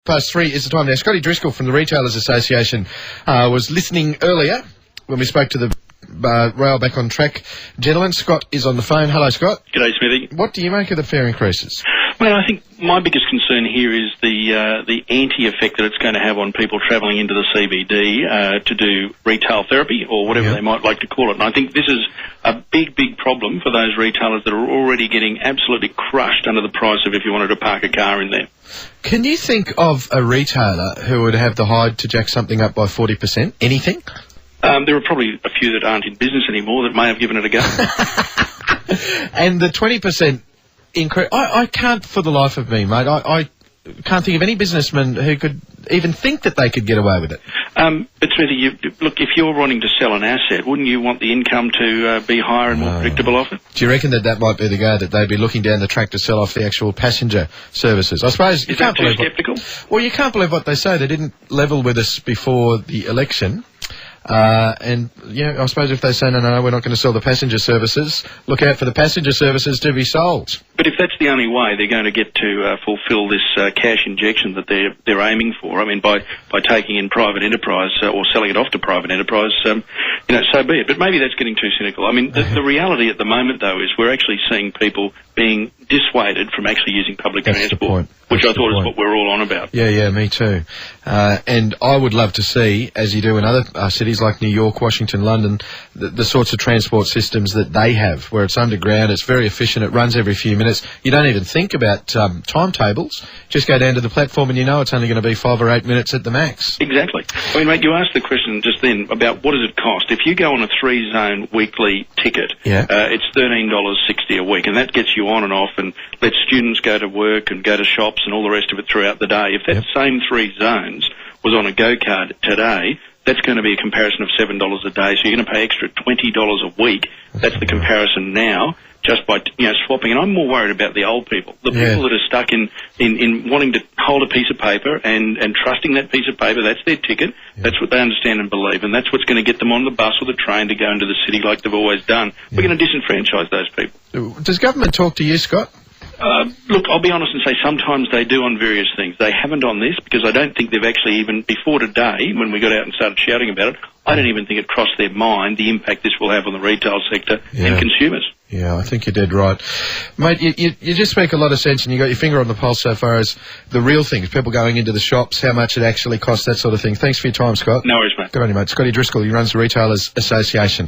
3 is the time now. Scotty Driscoll from the Retailers Association was listening earlier when we spoke to the rail back on track gentleman. Scott is on the phone. Hello, Scott. G'day, Smithy. What do you make of the fare increases? Well, I think my biggest concern here is the anti-effect that it's going to have on people travelling into the CBD to do retail therapy or whatever they might like to call it. And I think this is a big, big problem for those retailers that are already getting absolutely crushed under the price of if you wanted to park a car in there. Can you think of a retailer who would have the hide to jack something up by 40%? Anything? There are probably a few that aren't in business anymore that may have given it a go. And the 20% increase, I can't for the life of me, mate. I can't think of any businessman who could even think that they could get away with it. But Smithy, look, if you're wanting to sell an asset, wouldn't you want the income to be higher and more predictable off it? Do you reckon that might be the go, that they'd be looking down the track to sell off the actual passenger services? I suppose you can't believe sceptical? Well, you can't believe what they say. They didn't level with us before the election. And, I suppose if they say, no, we're not going to sell the passenger services, look out for the passenger services to be sold. But if that's the only way they're going to get to fulfil this cash injection that they're aiming for, I mean, by taking in private enterprise or selling it off to private enterprise, so be it. But maybe that's getting too cynical. I mean, the reality at the moment, though, is we're actually seeing people being dissuaded from actually using public transport, which I thought is what we're all on about. Yeah, me too. And I would love to see, as you do in other cities like New York, Washington, London, the sorts of transport systems that they have, where it's underground, it's very efficient, it runs every few minutes. You don't even think about timetables. Just go down to the platform and you know it's only going to be 5 or 8 minutes at the max. Exactly. I mean, mate, you asked the question just then about what does it cost. If you go on a 3-zone weekly ticket, it's $13.60 a week, and that gets you on and off and lets students go to work and go to shops and all the rest of it throughout the day. If that same 3 zones was on a go card today, that's going to be a comparison of $7 a day, so you're going to pay extra $20 a week. That's the comparison now, just by swapping. And I'm more worried about the old people, the people that are stuck in wanting to hold a piece of paper and trusting that piece of paper. That's their ticket. That's what they understand and believe, and that's what's going to get them on the bus or the train to go into the city like they've always done. We're going to disenfranchise those people. Does government talk to you, Scott? Look, I'll be honest and say sometimes they do on various things. They haven't on this because I don't think they've actually even, before today, when we got out and started shouting about it, I don't even think it crossed their mind the impact this will have on the retail sector and consumers. Yeah, I think you're dead right. Mate, you just make a lot of sense, and you got your finger on the pulse so far as the real things, people going into the shops, how much it actually costs, that sort of thing. Thanks for your time, Scott. No worries, mate. Good on you, mate. Scotty Driscoll, he runs the Retailers Association.